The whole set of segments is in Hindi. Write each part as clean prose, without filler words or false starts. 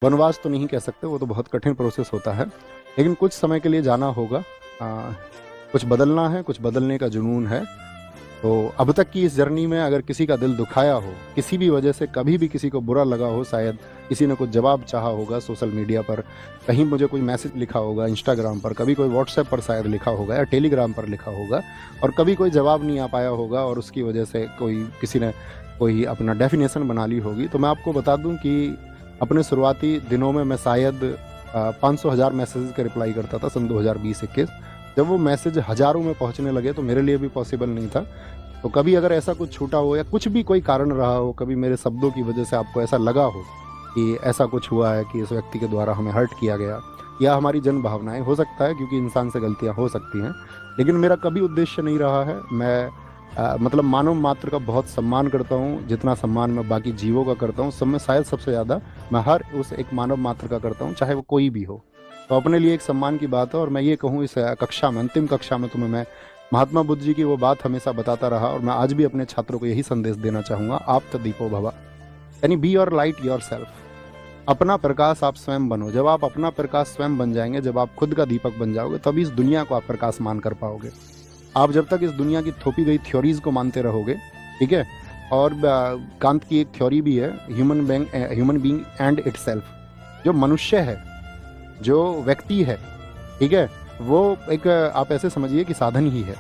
वनवास तो नहीं कह सकते, वो तो बहुत कठिन प्रोसेस होता है, लेकिन कुछ समय के लिए जाना होगा। आ, कुछ बदलना है, कुछ बदलने का जुनून है। तो अब तक की इस जर्नी में अगर किसी का दिल दुखाया हो, किसी भी वजह से कभी भी किसी को बुरा लगा हो, शायद किसी ने कुछ जवाब चाहा होगा सोशल मीडिया पर, कहीं मुझे कोई मैसेज लिखा होगा इंस्टाग्राम पर, कभी कोई व्हाट्सएप पर शायद लिखा होगा या टेलीग्राम पर लिखा होगा, और कभी कोई जवाब नहीं आ पाया होगा और उसकी वजह से कोई किसी ने कोई अपना डेफिनेशन बना ली होगी, तो मैं आपको बता दूं कि अपने शुरुआती दिनों में मैं शायद 500,000 मैसेज के रिप्लाई करता था सन 2020-21। जब वो मैसेज हज़ारों में पहुंचने लगे तो मेरे लिए भी पॉसिबल नहीं था। तो कभी अगर ऐसा कुछ छूटा हो या कुछ भी कोई कारण रहा हो, कभी मेरे शब्दों की वजह से आपको ऐसा लगा हो कि ऐसा कुछ हुआ है कि इस व्यक्ति के द्वारा हमें हर्ट किया गया, या हमारी जन भावनाएं, हो सकता है क्योंकि इंसान से गलतियां हो सकती हैं, लेकिन मेरा कभी उद्देश्य नहीं रहा है। मैं मतलब मानव मात्र का बहुत सम्मान करता हूँ, जितना सम्मान मैं बाकी जीवों का करता हूँ सब में शायद सबसे ज़्यादा मैं हर उस एक मानव मात्र का करता हूँ, चाहे वो कोई भी हो। तो अपने लिए एक सम्मान की बात है। और मैं ये कहूँ, इस कक्षा में, अंतिम कक्षा में तुम्हें मैं महात्मा बुद्ध जी की वो बात हमेशा बताता रहा, और मैं आज भी अपने छात्रों को यही संदेश देना चाहूँगा, आप तो दीपो भवा, यानी be your light your self. अपना प्रकाश आप स्वयं बनो। जब आप अपना प्रकाश स्वयं बन जाएंगे, जब आप खुद का दीपक बन जाओगे, तभी इस दुनिया को आप प्रकाश मान कर पाओगे। आप जब तक इस दुनिया की थोपी गई थ्योरीज को मानते रहोगे, ठीक है, और कांत की एक थ्योरी भी है, ह्यूमन बीइंग एंड इटसेल्फ, जो मनुष्य है, जो व्यक्ति है, ठीक है, वो एक आप ऐसे समझिए कि साधन ही है,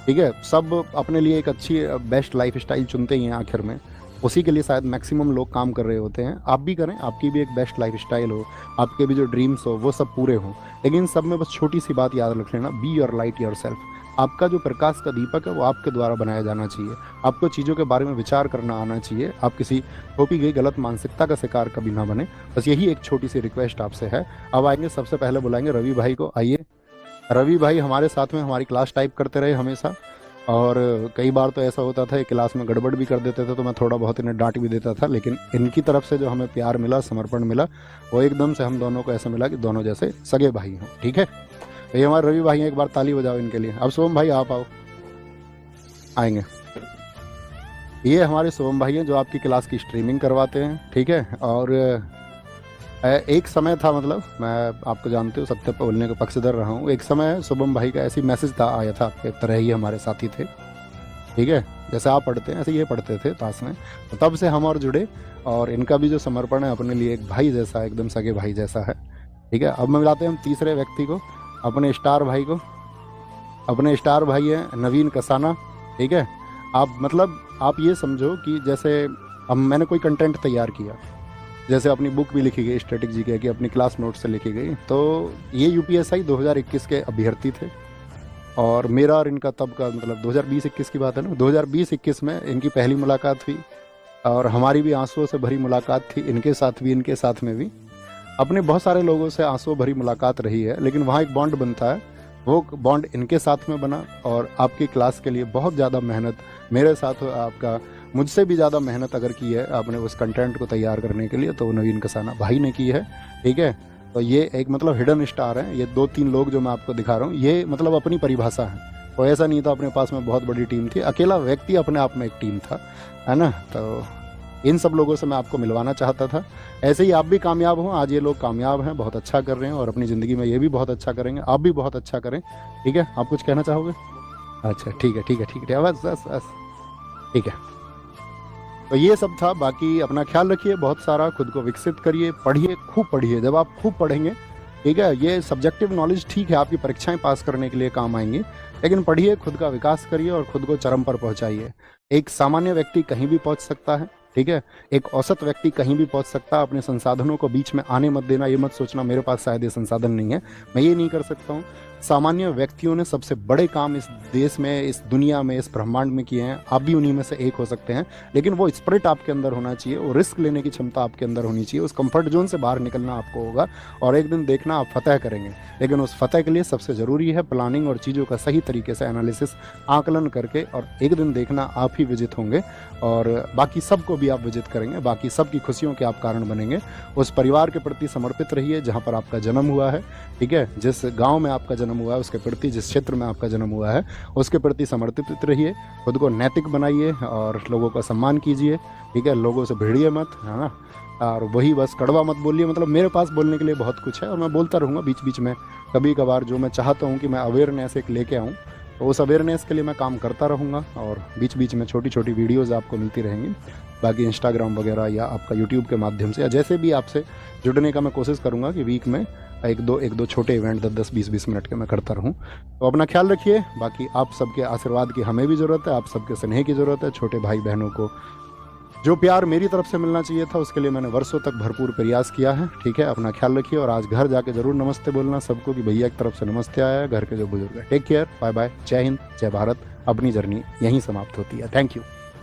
ठीक है। सब अपने लिए एक अच्छी बेस्ट लाइफ स्टाइल चुनते ही हैं आखिर में, उसी के लिए शायद मैक्सिमम लोग काम कर रहे होते हैं। आप भी करें, आपकी भी एक बेस्ट लाइफ स्टाइल हो, आपके भी जो ड्रीम्स हो वो सब पूरे हों, लेकिन इन सब में बस छोटी सी बात याद रख लेना, be your light your self. आपका जो प्रकाश का दीपक है वो आपके द्वारा बनाया जाना चाहिए। आपको चीज़ों के बारे में विचार करना आना चाहिए। आप किसी थोपी गई गलत मानसिकता का शिकार कभी ना बने। बस यही एक छोटी सी रिक्वेस्ट आपसे है। अब आएंगे, सबसे पहले बुलाएंगे रवि भाई को। आइए रवि भाई, हमारे साथ में हमारी क्लास टाइप करते रहे हमेशा, और कई बार तो ऐसा होता था, क्लास में गड़बड़ भी कर देते थे तो मैं थोड़ा बहुत इन्हें डांट भी देता था, लेकिन इनकी तरफ से जो हमें प्यार मिला, समर्पण मिला, वो एकदम से हम दोनों को ऐसा मिला कि दोनों जैसे सगे भाई हों, ठीक है। तो ये हमारे रवि भाई हैं, एक बार ताली बजाओ इनके लिए। अब सोम भाई आप आओ, आएंगे। ये हमारे सोम भाई हैं जो आपकी क्लास की स्ट्रीमिंग करवाते हैं, ठीक है। और एक समय था, मतलब मैं आपको जानते हो, सत्य बोलने के पक्षधर रहा हूँ। एक समय शुभम भाई का ऐसी मैसेज था, आया था, आपके तरह ही हमारे साथी थे, ठीक है, जैसे आप पढ़ते हैं ऐसे ये पढ़ते थे पास में। तो तब से हम और जुड़े, और इनका भी जो समर्पण है अपने लिए एक भाई जैसा, एकदम सगे भाई जैसा है, ठीक है। अब मैं मिलाते हैं हम तीसरे व्यक्ति को, अपने स्टार भाई को। अपने स्टार भाई हैं नवीन कसाना, ठीक है। आप मतलब आप ये समझो कि जैसे अब मैंने कोई कंटेंट तैयार किया, जैसे अपनी बुक भी लिखी गई स्ट्रेटेजी की, अपनी क्लास नोट से लिखी गई, तो ये यूपीएसआई 2021 के अभ्यर्थी थे, और मेरा और इनका तब का मतलब 2020-21 की बात है ना, 2020-21 में इनकी पहली मुलाकात हुई, और हमारी भी आंसुओं से भरी मुलाकात थी, इनके साथ भी, इनके साथ में भी। अपने बहुत सारे लोगों से आंसुओं भरी मुलाकात रही है, लेकिन वहाँ एक बॉन्ड बनता है, वो बॉन्ड इनके साथ में बना। और आपकी क्लास के लिए बहुत ज़्यादा मेहनत मेरे साथ, आपका मुझसे भी ज़्यादा मेहनत अगर की है आपने उस कंटेंट को तैयार करने के लिए, तो नवीन कसाना भाई ने की है, ठीक है। तो ये एक मतलब हिडन स्टार है, ये 2-3 लोग जो मैं आपको दिखा रहा हूँ, ये मतलब अपनी परिभाषा है। तो ऐसा नहीं था अपने पास में बहुत बड़ी टीम थी, अकेला व्यक्ति अपने आप में एक टीम था, है ना। तो इन सब लोगों से मैं आपको मिलवाना चाहता था। ऐसे ही आप भी कामयाब हों, आज ये लोग कामयाब हैं, बहुत अच्छा कर रहे हैं, और अपनी ज़िंदगी में ये भी बहुत अच्छा करेंगे, आप भी बहुत अच्छा करें, ठीक है। आप कुछ कहना चाहोगे? अच्छा, ठीक है, ठीक है, ठीक है, बस बस बस, ठीक है। तो ये सब था। बाकी अपना ख्याल रखिए, बहुत सारा खुद को विकसित करिए, पढ़िए, खूब पढ़िए। जब आप खूब पढ़ेंगे, ठीक है, ये सब्जेक्टिव नॉलेज ठीक है, आपकी परीक्षाएं पास करने के लिए काम आएंगी, लेकिन पढ़िए, खुद का विकास करिए और खुद को चरम पर पहुंचाइए। एक सामान्य व्यक्ति कहीं भी पहुंच सकता है, ठीक है, एक औसत व्यक्ति कहीं भी पहुंच सकता है। अपने संसाधनों को बीच में आने मत देना, ये मत सोचना मेरे पास शायद ये संसाधन नहीं है, मैं ये नहीं कर सकता हूँ। सामान्य व्यक्तियों ने सबसे बड़े काम इस देश में, इस दुनिया में, इस ब्रह्मांड में किए हैं, आप भी उन्हीं में से एक हो सकते हैं, लेकिन वो स्पिरिट आपके अंदर होना चाहिए, वो रिस्क लेने की क्षमता आपके अंदर होनी चाहिए, उस कंफर्ट जोन से बाहर निकलना आपको होगा, और एक दिन देखना आप फतह करेंगे। लेकिन उस फतह के लिए सबसे ज़रूरी है प्लानिंग और चीज़ों का सही तरीके से एनालिसिस, आकलन करके, और एक दिन देखना आप ही विजित होंगे, और बाकी सबको भी आप विजित करेंगे, बाकी सबकी खुशियों के आप कारण बनेंगे। उस परिवार के प्रति समर्पित रहिए जहाँ पर आपका जन्म हुआ है, ठीक है, जिस गांव में आपका जन्म हुआ है उसके प्रति, जिस क्षेत्र में आपका जन्म हुआ है उसके प्रति समर्पित रहिए। खुद को नैतिक बनाइए और लोगों का सम्मान कीजिए, ठीक है, लोगों से भिड़िए मत, है ना। और वही बस कड़वा मत बोलिए, मतलब मेरे पास बोलने के लिए बहुत कुछ है और मैं बोलता रहूँगा बीच बीच में। कभी कभार जो मैं चाहता हूँ कि मैं अवेयरनेस एक लेके आऊँ, तो उस अवेयरनेस के लिए मैं काम करता रहूँगा और बीच बीच में छोटी छोटी वीडियोज़ आपको मिलती रहेंगी। बाकी इंस्टाग्राम वगैरह या आपका यूट्यूब के माध्यम से या जैसे भी आपसे जुड़ने का मैं कोशिश करूँगा कि वीक में एक दो छोटे इवेंट 10-10 20-20 मिनट के मैं करता रहूँ। तो अपना ख्याल रखिए। बाकी आप सबके आशीर्वाद की हमें भी ज़रूरत है, आप सबके स्नेह की ज़रूरत है। छोटे भाई बहनों को जो प्यार मेरी तरफ से मिलना चाहिए था उसके लिए मैंने वर्षों तक भरपूर प्रयास किया है। ठीक है, अपना ख्याल रखिए और आज घर जाके ज़रूर नमस्ते बोलना सबको कि भैया की तरफ से नमस्ते आया है, घर के जो बुजुर्ग है। टेक केयर, बाय बाय, जय हिंद, जय भारत। अपनी जर्नी यहीं समाप्त होती है। Thank you.